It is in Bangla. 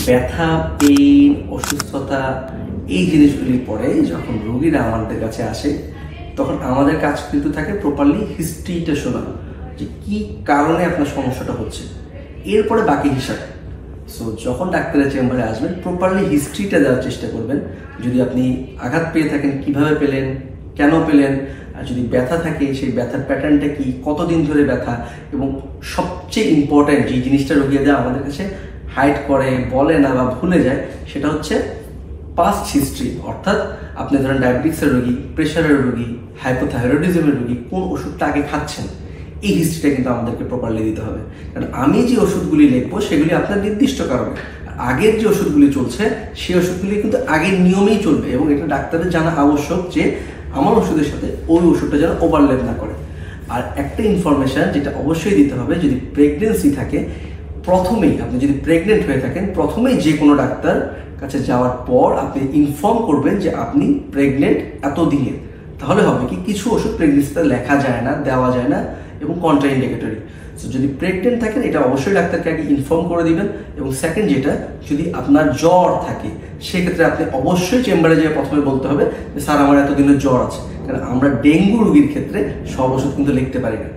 ব্যথা, পেইন, অসুস্থতা এই জিনিসগুলি পরে যখন রোগীরা আমাদের কাছে আসে তখন আমাদের কাজ কিন্তু থাকে প্রপারলি হিস্ট্রিটা শোনা, যে কি কারণে আপনার সমস্যাটা হচ্ছে, এরপরে বাকি হিসাব। সো যখন ডাক্তারের চেম্বারে আসবেন প্রপারলি হিস্ট্রিটা দেওয়ার চেষ্টা করবেন। যদি আপনি আঘাত পেয়ে থাকেন কিভাবে পেলেন, কেন পেলেন, আর যদি ব্যথা থাকে সেই ব্যথার প্যাটার্নটা কি, কতদিন ধরে ব্যথা, এবং সবচেয়ে ইম্পর্ট্যান্ট যে জিনিসটা রোগীরা আমাদের কাছে হাইড করে, বলে না বা ভুলে যায়, সেটা হচ্ছে পাস্ট হিস্ট্রি। অর্থাৎ আপনি ধরেন ডায়াবেটিক্সের রোগী, প্রেশারের রোগী, হাইপোথাইরয়েডিজমের রোগী, কোন ওষুধটা আগে খাচ্ছেন, এই হিস্ট্রিটা কিন্তু আমাদেরকে প্রপারলি দিতে হবে। কারণ আমি যে ওষুধগুলি লিখবো সেগুলি আপনার নির্দিষ্ট কারণে, আগের যে ওষুধগুলি চলছে সেই ওষুধগুলি কিন্তু আগের নিয়মেই চলবে, এবং এটা ডাক্তারের জানা আবশ্যক যে আমার ওষুধের সাথে ওই ওষুধটা যেন ওভারল্যাপ না করে। আর একটা ইনফরমেশন যেটা অবশ্যই দিতে হবে, যদি প্রেগনেন্সি থাকে, প্রথমেই আপনি যদি প্রেগনেন্ট হয়ে থাকেন প্রথমেই যে কোনো ডাক্তার কাছে যাওয়ার পর আপনি ইনফর্ম করবেন যে আপনি প্রেগনেন্ট এত দিনে। তাহলে হবে কি, কিছু ওষুধ প্রেগনেন্সিতে লেখা যায় না, দেওয়া যায় না এবং কন্ট্রাইন্ডিকেটরি। সো যদি প্রেগনেন্ট থাকেন এটা অবশ্যই ডাক্তারকে আগে ইনফর্ম করে দিবেন। এবং সেকেন্ড যেটা, যদি আপনার জ্বর থাকে সেক্ষেত্রে আপনি অবশ্যই চেম্বারে যেয়ে প্রথমে বলতে হবে যে স্যার আমার এতদিনের জ্বর আছে। কারণ আমরা ডেঙ্গু রোগীর ক্ষেত্রে সব ওষুধ কিন্তু লিখতে পারি না।